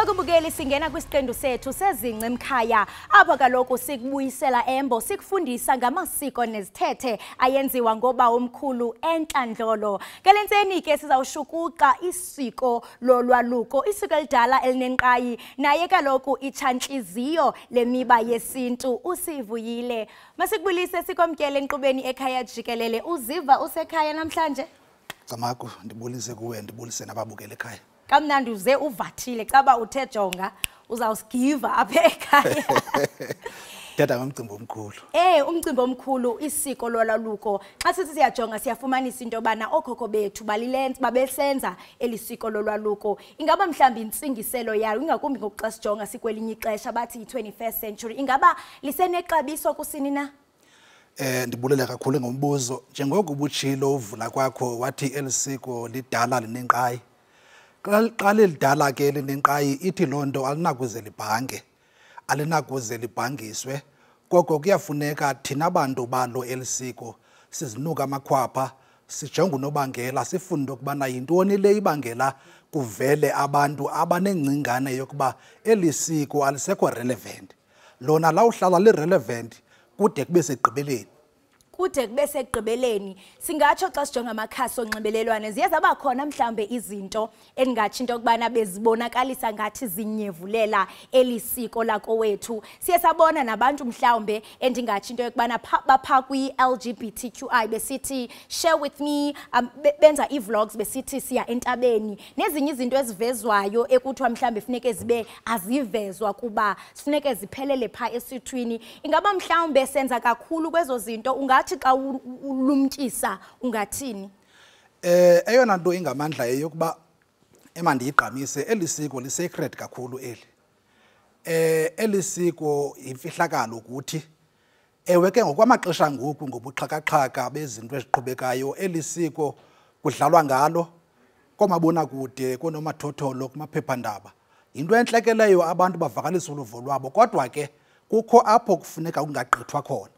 Bakubukeli singena kwisiqendu sethu sezince emkhaya apha kaloku sikubuyisela embo sikufundisa ngamasiko nezithethe ayenziwa ngoba omkhulu entlandlolo. Ngelentseni ke sizawushukuqa isiko lolwaluko, isiko elidala elinenqayi naye kaloku itshantliziyo lemiba yesintu usivuyile. Masikubulise sikomkele enkqubeni ekhaya jikelele. Uziva usekhaya namhlanje? Camako ndibulise kuwe ndibulise nababukeli ekhaya. Kamnandi uze uvathile caba uthe jonga uzawusigiva apha ekhaya. Tata ngomcimbi omkhulu. Umcimbi omkhulu isiko lolwaluko. Xa sithi siyajonga siyafumanisa into bana okhokho bethu balilenza babesenza elisiko lolwaluko. Ingaba mhlawumbi intsingiselo yayo ingakumbi ngokuxa sijonga sikwelinye ixesha bathi i-21st century. Ingaba lisenexabiso kusini na? Ndibulela kakhulu ngombuzo. Njengoko ubutshilo uvula kwakho wathi elisiko lidala linenqayi. Xa lidala ke linenqayi ithi lonto alinakuze libhange, alinakuze libhangiswe. Koko kuyafuneka thina bantu balo elisiko sizinuka amakhwapha, sijonge unobangela, sifunde ukubana yintoni le ibangela kuvele abantu abanengcingane yokuba elisiko alisekho relevant. Lona la uhlala li-relevant kude kube segqibeleni. Kude kube segqibeleni. Singatsho xa sijonga amakhasi onxibelelwano ziye zaba khona mhlambe izinto engathi into kubana bezibonakalisa ngathi zinyevulela elisiko lakowethu. Siye sabona nabantu mhlawumbe endingathi into yokubana bapha kwi-LGBTQI besithi share with me, benza i-vlogs besithi siya entabeni. Nezinye izinto ezivezwayo ekuthiwa mhlambe funeke zibe azivezwa kuba sifuneke ziphelele pha esithwini. Ingaba mhlawumbe senza kakhulu kwezo zinto ungathi xa ulumkisa ungathini? Eyona nto ingamandla yokuba emandiyiqamise elisiko lisecret kakhulu eli. Elisiko imfihlakalo ukuthi ewe ke ngokwamaxesha ngoku ngobuxhakaxhaka bezinto eziqhubekayo elisiko kudlalwa ngalo komabona kude konomathotholo kumaphephandaba. Into entlekeleyo abantu bavakalisa uluvo lwabo kodwa ke kukho apho kufuneka ungagqithwa khona.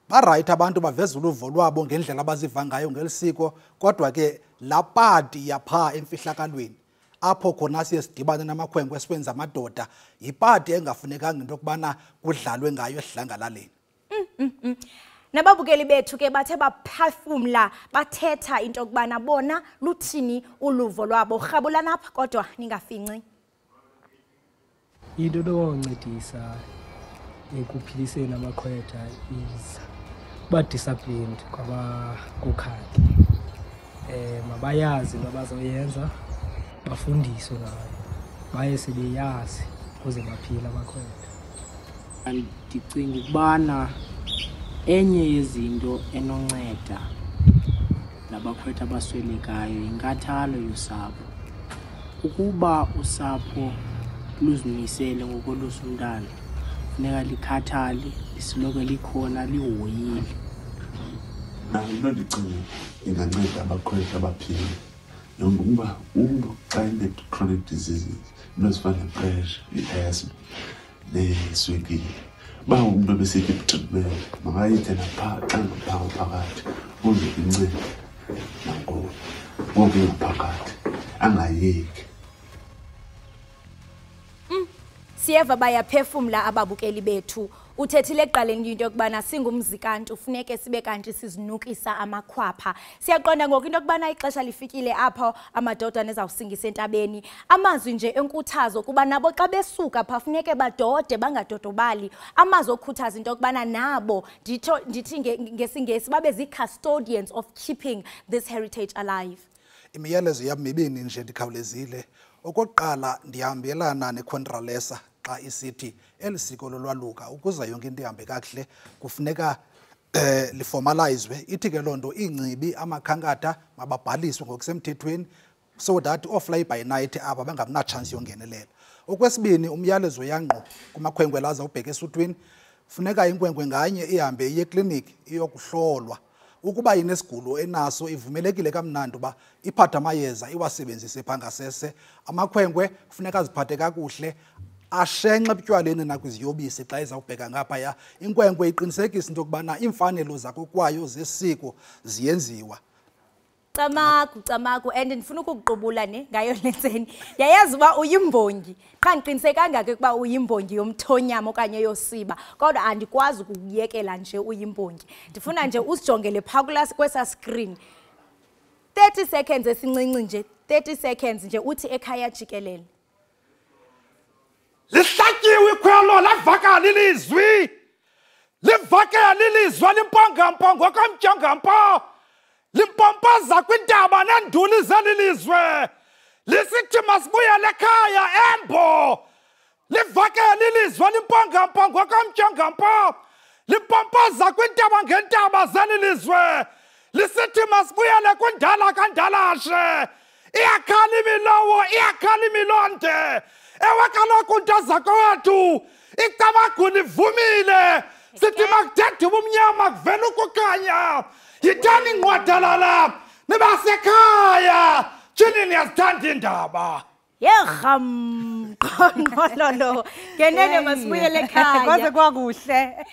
Baright abantu baveza uluvo lwabo ngendlela abaziva ngayo ngelisiko kodwa ke la party yapha emfihlakalweni apho khona siye sidibane namakhwenkwe esiwenza amadoda yiparty engafunekanga into kubana kudlalwe ngayo esidlangalaleni. Nababukeli bethu ke bathe baphefumla bathetha into kubana bona luthini uluvo lwabo. Rhabulana apha kodwa ningafinci. Into loncedisa ekuphiliseni amakhwetha is ba disciplined kwabakukhaki. Mabayazi into abazoyenza bafundiswe ngayo. Baye sebeyazi kuze baphile amakhwetha. Ndicinga ukubana enye yezinto enonceda nabakhwetha abaswelekayo inkathalo yosapho. Ukuba usapho luzimisele ngokolusa umntana funeka likhathali lisiloko likhona lihoyile. Into ndicinga inganceda abakhwetha abaphile ngokuba umntu xa ene-chronic diseases into ezifana nepressure, i-asthma neswekile uba umntu ebesithi treatment makayithe naphaa xa ngaphaa phakathi kuze incede nangoku ngoku engaphakathi angayeki. Siyeva bayaphefumla ababukeli bethu. Uthethile ekuqaleni into yokubana singumzi kanti ufuneke sibe kanti sizinukisa amakhwapha. Siyaqonda ngoku into yokubana ixesha lifikile apho amadoda nezawusingisa entabeni. Amazwi nje enkuthazo kuba nabo xa besuka pha funeke badode bangadodobali. Amazwi okukhuthaza into yokubana nabo ndithi ngesingesi babe zi-custodians of keeping this heritage alive. Imiyalezo yam mibini nje ndikhawulezile. Okokuqala ndihambelana necontralesa xa isithi elisiko lolwaluka ukuze yonke into ihambe kakuhle kufuneka liformalizwe. Ithi ke lonto ingcibi amakhankatha mababhaliswe ngokusemthethweni so that ofly by night aba bangamna chance yongenelela. Okwesibini umyalezo yangqo kumakhwenkwe laza ubheka esuthwini funeka inkwenkwe nganye ihambe iye clinic iyokuhlolwa. Ukuba inesigulo enaso ivumelekile kamnandi uba iphatha amayeza iwasebenzise phangasese. Amakhwenkwe kufuneka aziphathe kakuhle ashenxe ebutywaleni nakwiziyobisi xa ezawubheka ngaphaya. Inkwenkwe iqinisekisa into yokubana iimfanelo zakokwayo zesiko ziyenziwa. Camagu and ndifuna ukuqubula ne ngayo lenseni. Yayazi uba uyimbongi. Xa ndiqinise kangaka ukuba uyimbongi yomthonyama okanye yosiba. Kodwa andikwazi ukuyekela nje uyimbongi. Ndifuna nje usijongele phaa kwesa screen. 30 seconds esincinci nje. 30 seconds nje uthi ekhaya jikelele. Lihlatyiwe ikhwelo lavakala ilizwi. Livakala ilizwi limpongampongo kamtyangampo. Limpompaza kwintaba nenduli zelilizwe. Lisithi masibuyele ekhaya embo. Livakala ilizwi limpongampongo kamtyangampo. Limpompaza kwintaba ngentaba zelilizwe. Lisithi masibuyele kwindala kandalashe. Iyakhala imilowo, iyakhala imilonde. Ewe kaloku ntazakho wethu, icamagu livumile. Sithi makuthethe ubumnyama kuvela ukukhanya. Yithani ingqwadalala nibasekhaya. Tshini niyazithanda iindaba. Yerham qonqololo. Ngenene masibuyele ekhaya. Kwaze kwakuhle.